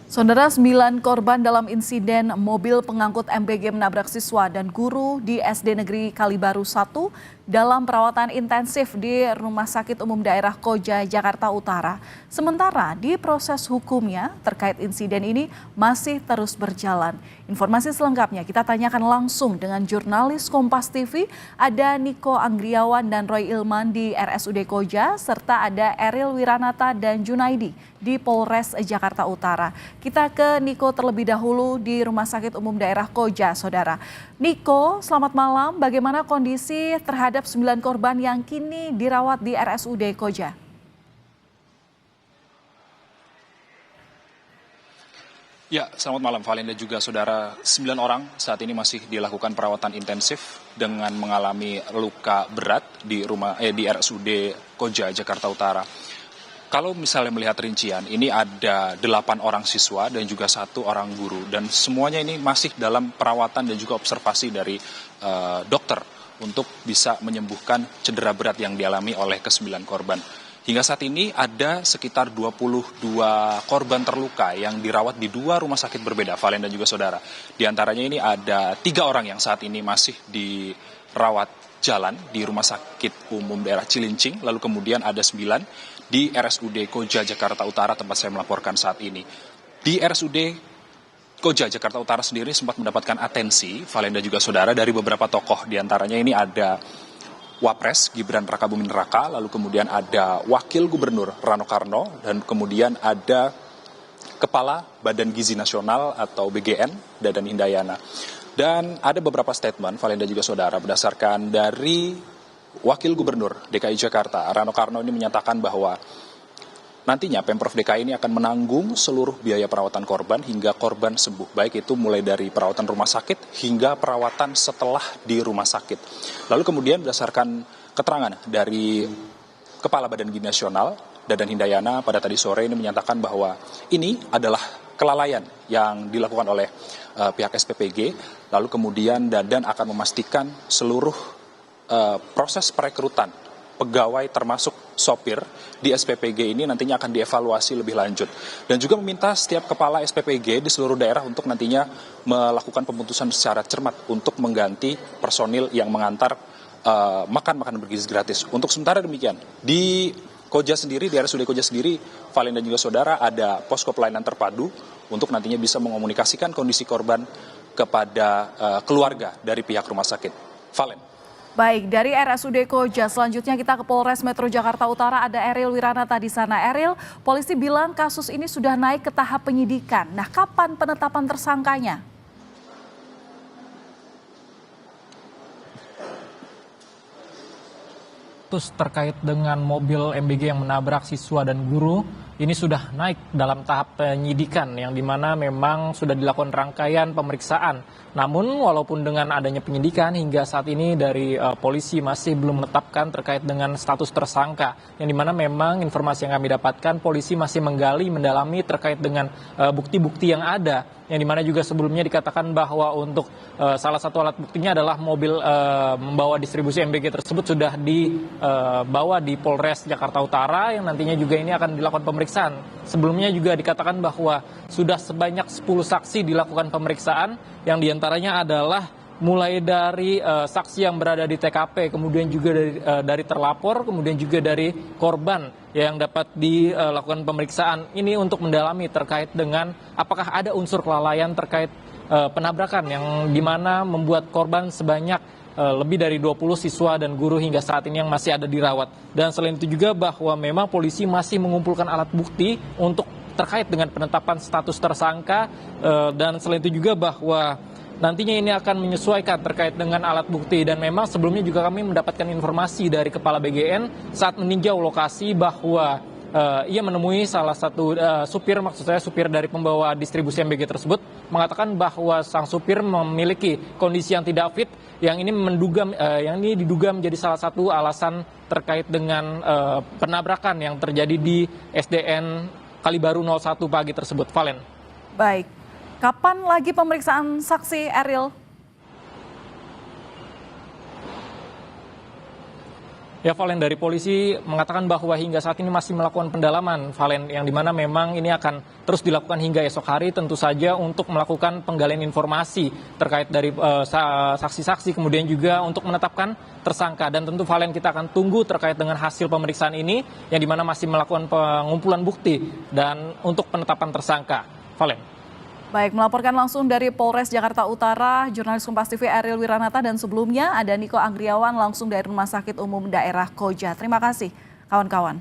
Saudara, 9 korban dalam insiden mobil pengangkut MBG menabrak siswa dan guru di SD Negeri Kalibaru 1 dalam perawatan intensif di Rumah Sakit Umum Daerah Koja, Jakarta Utara. Sementara di proses hukumnya terkait insiden ini masih terus berjalan. Informasi selengkapnya kita tanyakan langsung dengan jurnalis Kompas TV, ada Niko Anggriawan dan Roy Ilman di RSUD Koja, serta ada Eril Wiranata dan Junaidi di Polres Jakarta Utara. Kita ke Niko terlebih dahulu di Rumah Sakit Umum Daerah Koja, Saudara. Niko, selamat malam. Bagaimana kondisi terhadap 9 korban yang kini dirawat di RSUD Koja? Ya, selamat malam Valen dan juga saudara. 9 orang saat ini masih dilakukan perawatan intensif dengan mengalami luka berat di RSUD Koja, Jakarta Utara. Kalau misalnya melihat rincian, ini ada 8 orang siswa dan juga 1 orang guru. Dan semuanya ini masih dalam perawatan dan juga observasi dari dokter untuk bisa menyembuhkan cedera berat yang dialami oleh ke-9 korban. Hingga saat ini ada sekitar 22 korban terluka yang dirawat di 2 rumah sakit berbeda, Valen dan juga saudara. Di antaranya ini ada 3 orang yang saat ini masih dirawat jalan di Rumah Sakit Umum Daerah Cilincing, lalu kemudian ada 9 di RSUD Koja, Jakarta Utara, tempat saya melaporkan saat ini. Di RSUD Koja, Jakarta Utara sendiri sempat mendapatkan atensi, Valen dan juga saudara, dari beberapa tokoh. Di antaranya ini ada Wapres Gibran Rakabuming Raka, lalu kemudian ada Wakil Gubernur Rano Karno, dan kemudian ada Kepala Badan Gizi Nasional atau BGN, Dadan Hindayana. Dan ada beberapa statement, Valen dan juga saudara, berdasarkan dari Wakil Gubernur DKI Jakarta, Rano Karno, ini menyatakan bahwa nantinya Pemprov DKI ini akan menanggung seluruh biaya perawatan korban hingga korban sembuh, baik itu mulai dari perawatan rumah sakit hingga perawatan setelah di rumah sakit. Lalu kemudian berdasarkan keterangan dari Kepala Badan Gizi Nasional, Dadan Hindayana, pada tadi sore ini menyatakan bahwa ini adalah kelalaian yang dilakukan oleh pihak SPPG, lalu kemudian Dadan akan memastikan seluruh proses perekrutan pegawai termasuk sopir di SPPG ini nantinya akan dievaluasi lebih lanjut. Dan juga meminta setiap kepala SPPG di seluruh daerah untuk nantinya melakukan pemutusan secara cermat untuk mengganti personil yang mengantar makanan bergizi gratis. Untuk sementara demikian, di Koja sendiri, di RSUD Koja sendiri, Valen dan juga saudara, ada posko pelayanan terpadu untuk nantinya bisa mengomunikasikan kondisi korban kepada keluarga dari pihak rumah sakit. Valen. Baik, dari RSUD Koja, selanjutnya kita ke Polres Metro Jakarta Utara, ada Eril Wiranata di sana. Eril, polisi bilang kasus ini sudah naik ke tahap penyidikan. Nah, kapan penetapan tersangkanya? Terkait dengan mobil MBG yang menabrak siswa dan guru, ini sudah naik dalam tahap penyidikan yang dimana memang sudah dilakukan rangkaian pemeriksaan. Namun walaupun dengan adanya penyidikan hingga saat ini dari polisi masih belum menetapkan terkait dengan status tersangka. Yang dimana memang informasi yang kami dapatkan, polisi masih menggali, mendalami terkait dengan bukti-bukti yang ada. Yang dimana juga sebelumnya dikatakan bahwa untuk salah satu alat buktinya adalah mobil membawa distribusi MBG tersebut sudah dibawa di Polres Jakarta Utara yang nantinya juga ini akan dilakukan pemeriksaan. Sebelumnya juga dikatakan bahwa sudah sebanyak 10 saksi dilakukan pemeriksaan yang diantaranya adalah mulai dari saksi yang berada di TKP, kemudian juga dari terlapor, kemudian juga dari korban yang dapat dilakukan pemeriksaan. Ini untuk mendalami terkait dengan apakah ada unsur kelalaian terkait penabrakan yang dimana membuat korban sebanyak lebih dari 20 siswa dan guru hingga saat ini yang masih ada dirawat. Dan selain itu juga bahwa memang polisi masih mengumpulkan alat bukti untuk terkait dengan penetapan status tersangka, dan selain itu juga bahwa nantinya ini akan menyesuaikan terkait dengan alat bukti. Dan memang sebelumnya juga kami mendapatkan informasi dari Kepala BGN saat meninjau lokasi bahwa ia menemui salah satu supir, maksud saya supir dari pembawa distribusi MBG tersebut, mengatakan bahwa sang supir memiliki kondisi yang tidak fit, yang ini diduga menjadi salah satu alasan terkait dengan penabrakan yang terjadi di SDN Kalibaru 01 pagi tersebut. Valen. Baik, kapan lagi pemeriksaan saksi, Eril? Ya, Valen, dari polisi mengatakan bahwa hingga saat ini masih melakukan pendalaman, Valen, yang dimana memang ini akan terus dilakukan hingga esok hari, tentu saja untuk melakukan penggalian informasi terkait dari saksi-saksi, kemudian juga untuk menetapkan tersangka. Dan tentu, Valen, kita akan tunggu terkait dengan hasil pemeriksaan ini, yang dimana masih melakukan pengumpulan bukti dan untuk penetapan tersangka. Valen. Baik, melaporkan langsung dari Polres Jakarta Utara, jurnalis Kompas TV Ariel Wiranata, dan sebelumnya ada Niko Anggriawan langsung dari Rumah Sakit Umum Daerah Koja. Terima kasih, kawan-kawan.